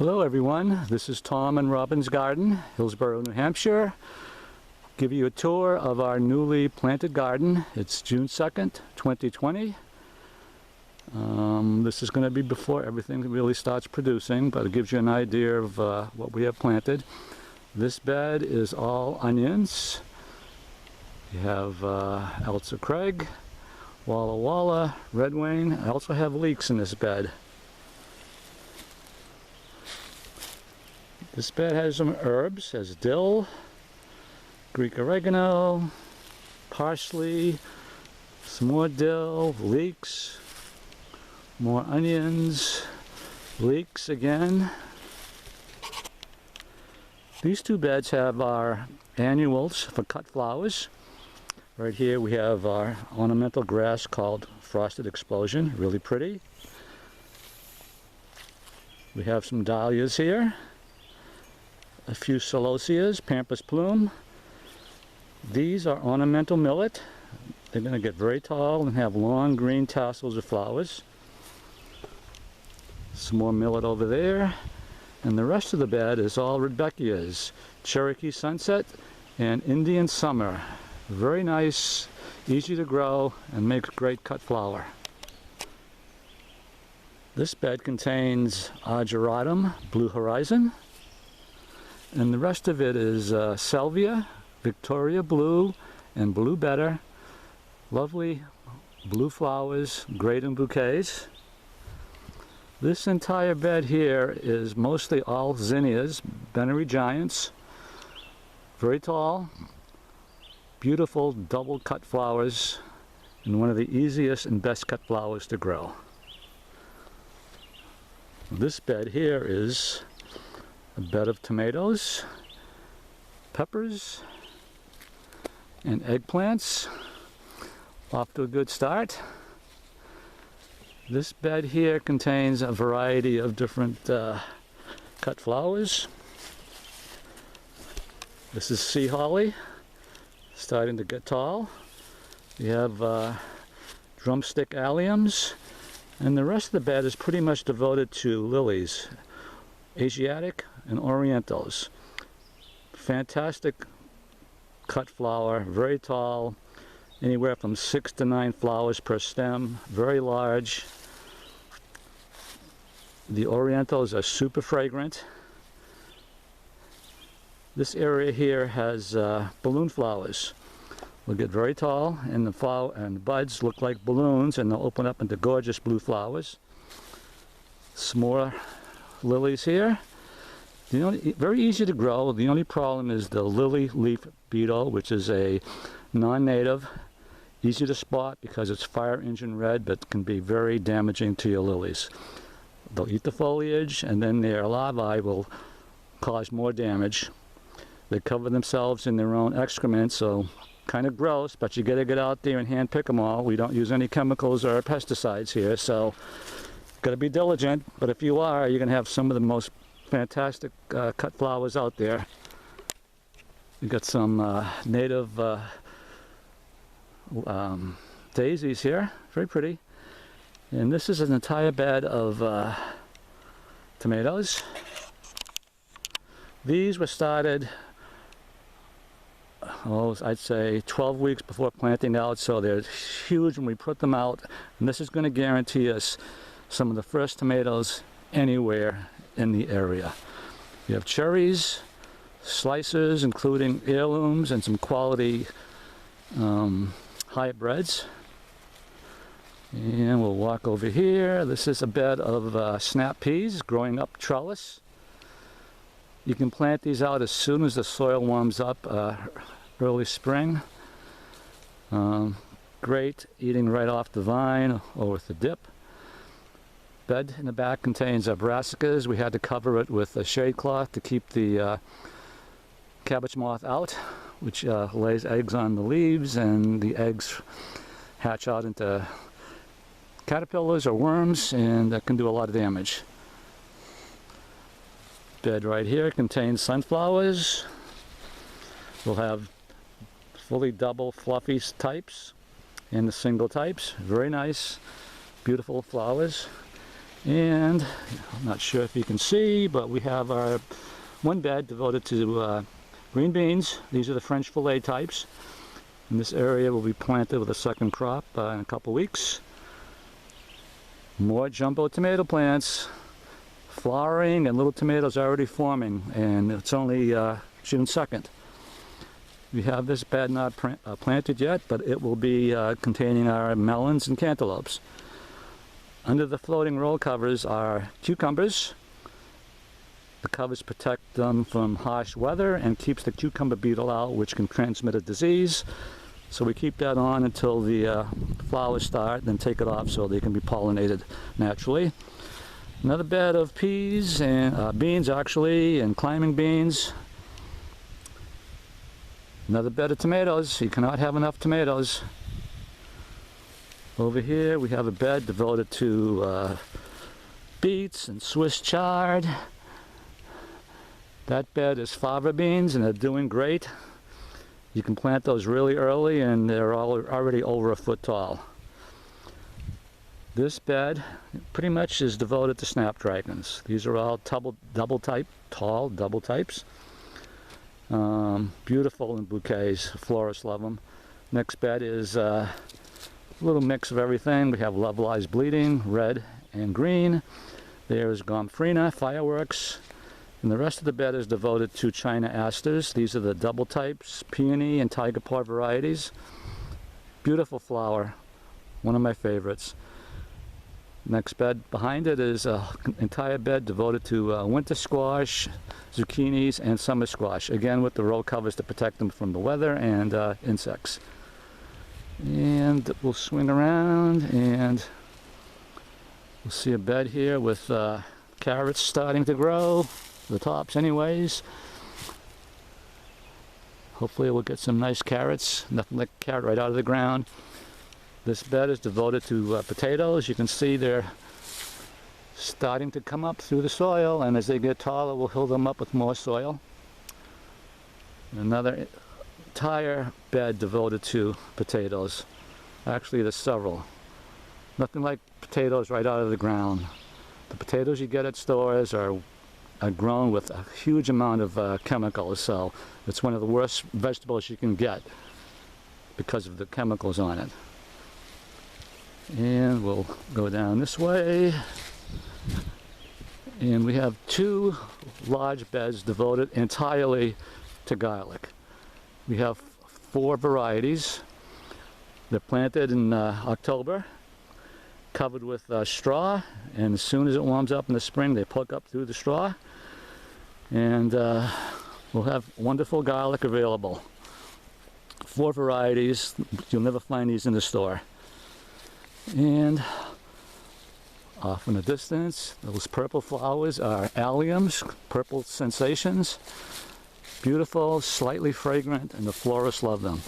Hello everyone, this is Tom and Robin's Garden, Hillsboro, New Hampshire. Give you a tour of our newly planted garden. It's June 2nd, 2020. This is going to be before everything really starts producing, but it gives you an idea of what we have planted. This bed is all onions. You have Elsa Craig, Walla Walla, Red Wing. I also have leeks in this bed. This bed has some herbs, has dill, Greek oregano, parsley, some more dill, leeks, more onions, leeks again. These two beds have our annuals for cut flowers. Right here we have our ornamental grass called Frosted Explosion, really pretty. We have some dahlias here. A few celosias, pampas plume. These are ornamental millet. They're going to get very tall and have long green tassels of flowers. Some more millet over there. And the rest of the bed is all Rudbeckias, Cherokee Sunset, and Indian Summer. Very nice, easy to grow, and makes great cut flower. This bed contains Ageratum, Blue Horizon. And the rest of it is Salvia, Victoria Blue, and Blue Better. Lovely blue flowers, great in bouquets. This entire bed here is mostly all zinnias, Benary Giants. Very tall, beautiful double cut flowers, and one of the easiest and best cut flowers to grow. This bed here is a bed of tomatoes, peppers, and eggplants. Off to a good start. This bed here contains a variety of different cut flowers. This is sea holly, starting to get tall. We have drumstick alliums, and the rest of the bed is pretty much devoted to lilies, Asiatic and Orientals. Fantastic cut flower, very tall, anywhere from 6 to 9 flowers per stem, very large. The Orientals are super fragrant. This area here has balloon flowers. Will get very tall, and the flower and the buds look like balloons, and they'll open up into gorgeous blue flowers. Some more lilies here. Very easy to grow. The only problem is the lily leaf beetle, which is a non-native. Easy to spot because it's fire engine red, but can be very damaging to your lilies. They'll eat the foliage, and then their larvae will cause more damage. They cover themselves in their own excrement, so kind of gross, but you gotta get out there and hand pick them all. We don't use any chemicals or pesticides here, so gotta be diligent. But if you are, you're gonna have some of the most fantastic cut flowers out there. We got some native daisies here, very pretty. And this is an entire bed of tomatoes. These were started, I'd say 12 weeks before planting out, so they're huge when we put them out. And this is going to guarantee us some of the first tomatoes anywhere in the area. We have cherries, slicers, including heirlooms, and some quality hybrids. And we'll walk over here. This is a bed of snap peas growing up trellis. You can plant these out as soon as the soil warms up, early spring. Great eating right off the vine or with the dip. Bed in the back contains brassicas. We had to cover it with a shade cloth to keep the cabbage moth out, which lays eggs on the leaves, and the eggs hatch out into caterpillars or worms, and that can do a lot of damage. Bed right here contains sunflowers. We'll have fully double fluffy types and the single types. Very nice, beautiful flowers. And I'm not sure if you can see, but we have our one bed devoted to green beans. These are the French fillet types. And this area will be planted with a second crop in a couple weeks. More jumbo tomato plants, flowering, and little tomatoes already forming, and it's only June 2nd. We have this bed not planted yet, but it will be containing our melons and cantaloupes. Under the floating roll covers are cucumbers. The covers protect them from harsh weather and keeps the cucumber beetle out, which can transmit a disease. So we keep that on until the flowers start, then take it off so they can be pollinated naturally. Another bed of peas and beans actually, and climbing beans. Another bed of tomatoes. You cannot have enough tomatoes. Over here we have a bed devoted to beets and Swiss chard. That bed is fava beans and they're doing great. You can plant those really early and they're already over a foot tall. This bed pretty much is devoted to snapdragons. These are all double type, tall double types. Beautiful in bouquets, florists love them. Next bed is a little mix of everything. We have levelized bleeding, red and green. There's gomphrena, fireworks. And the rest of the bed is devoted to China asters. These are the double types, peony and tiger paw varieties. Beautiful flower, one of my favorites. Next bed behind it is an entire bed devoted to winter squash, zucchinis, and summer squash. Again with the roll covers to protect them from the weather and insects. And we'll swing around and we'll see a bed here with carrots starting to grow. The tops anyways. Hopefully we'll get some nice carrots. Nothing like a carrot right out of the ground. This bed is devoted to potatoes. You can see they're starting to come up through the soil, and as they get taller we'll fill them up with more soil. Another entire bed devoted to potatoes. Actually there's several. Nothing like potatoes right out of the ground. The potatoes you get at stores are grown with a huge amount of chemicals, so it's one of the worst vegetables you can get because of the chemicals on it. And we'll go down this way, and we have two large beds devoted entirely to garlic. We have 4 varieties. They're planted in October, covered with straw, and as soon as it warms up in the spring they poke up through the straw, and we'll have wonderful garlic available. 4 varieties. You'll never find these in the store. And off in the distance, those purple flowers are alliums, purple sensations. Beautiful, slightly fragrant, and the florists love them.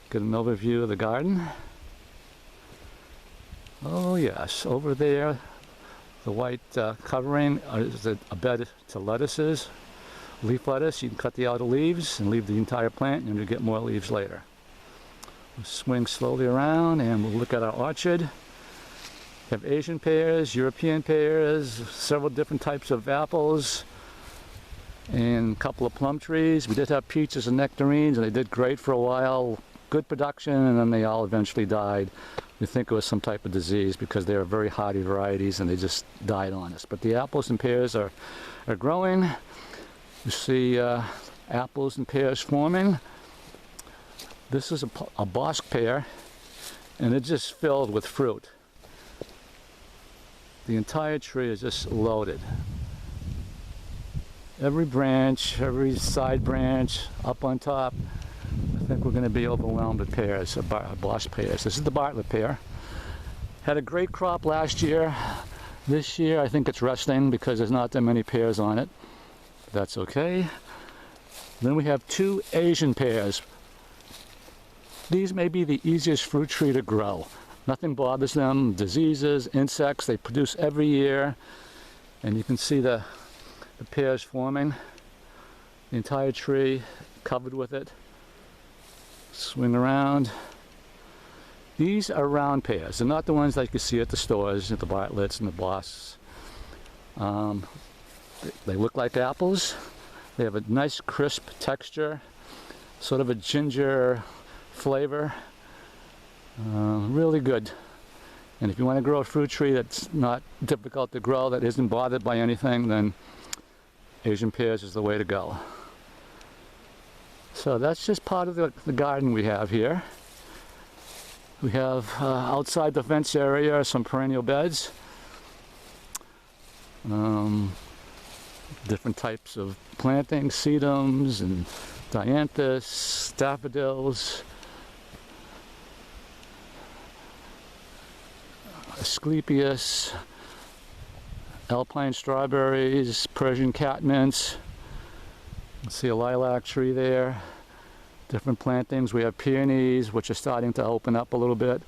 Get an overview of the garden. Oh yes, over there, the white covering is a bed to lettuces, leaf lettuce. You can cut the outer leaves and leave the entire plant and you'll get more leaves later. We'll swing slowly around and we'll look at our orchard. We have Asian pears, European pears, several different types of apples, and a couple of plum trees. We did have peaches and nectarines and they did great for a while. Good production, and then they all eventually died. We think it was some type of disease because they are very hardy varieties and they just died on us. But the apples and pears are growing. You see apples and pears forming. This is a Bosc pear, and it's just filled with fruit. The entire tree is just loaded. Every branch, every side branch, up on top, I think we're going to be overwhelmed with pears, Bosc pears. This is the Bartlett pear. Had a great crop last year. This year I think it's resting because there's not that many pears on it. That's okay. Then we have 2 Asian pears. These may be the easiest fruit tree to grow. Nothing bothers them, diseases, insects, they produce every year. And you can see the pears forming. The entire tree covered with it. Swing around. These are round pears. They're not the ones like you see at the stores, at the Bartlett's and the Boss. They look like apples. They have a nice crisp texture, sort of a ginger flavor. Really good. And if you want to grow a fruit tree that's not difficult to grow, that isn't bothered by anything, then Asian pears is the way to go. So that's just part of the garden we have here. We have outside the fence area some perennial beds. Different types of plantings, sedums and dianthus, daffodils, Asclepias, alpine strawberries, Persian catmints. You can see a lilac tree there. Different plantings. We have peonies, which are starting to open up a little bit.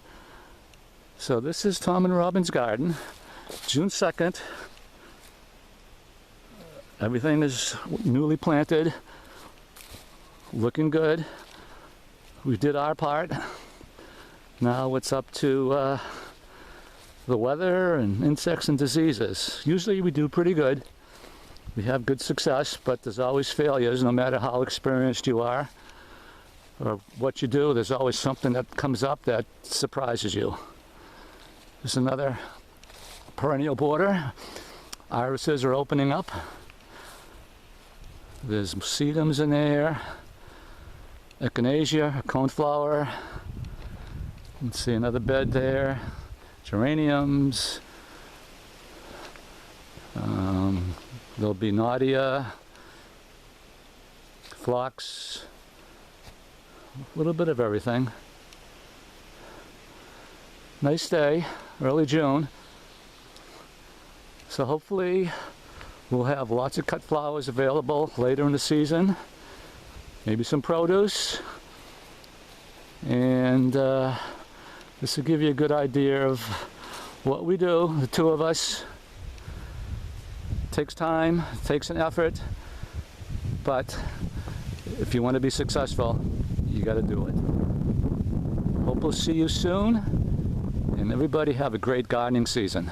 So this is Tom and Robin's garden, June 2nd. Everything is newly planted, looking good. We did our part. Now it's up to the weather and insects and diseases. Usually we do pretty good. We have good success, but there's always failures, no matter how experienced you are or what you do. There's always something that comes up that surprises you. There's another perennial border. Irises are opening up. There's sedums in there, echinacea, coneflower. You can see another bed there. Geraniums. There'll be Nadia, phlox, a little bit of everything. Nice day, early June. So hopefully we'll have lots of cut flowers available later in the season. Maybe some produce. And this will give you a good idea of what we do, the two of us. It takes time, it takes an effort, but if you want to be successful, you got to do it. Hope we'll see you soon, and everybody have a great gardening season.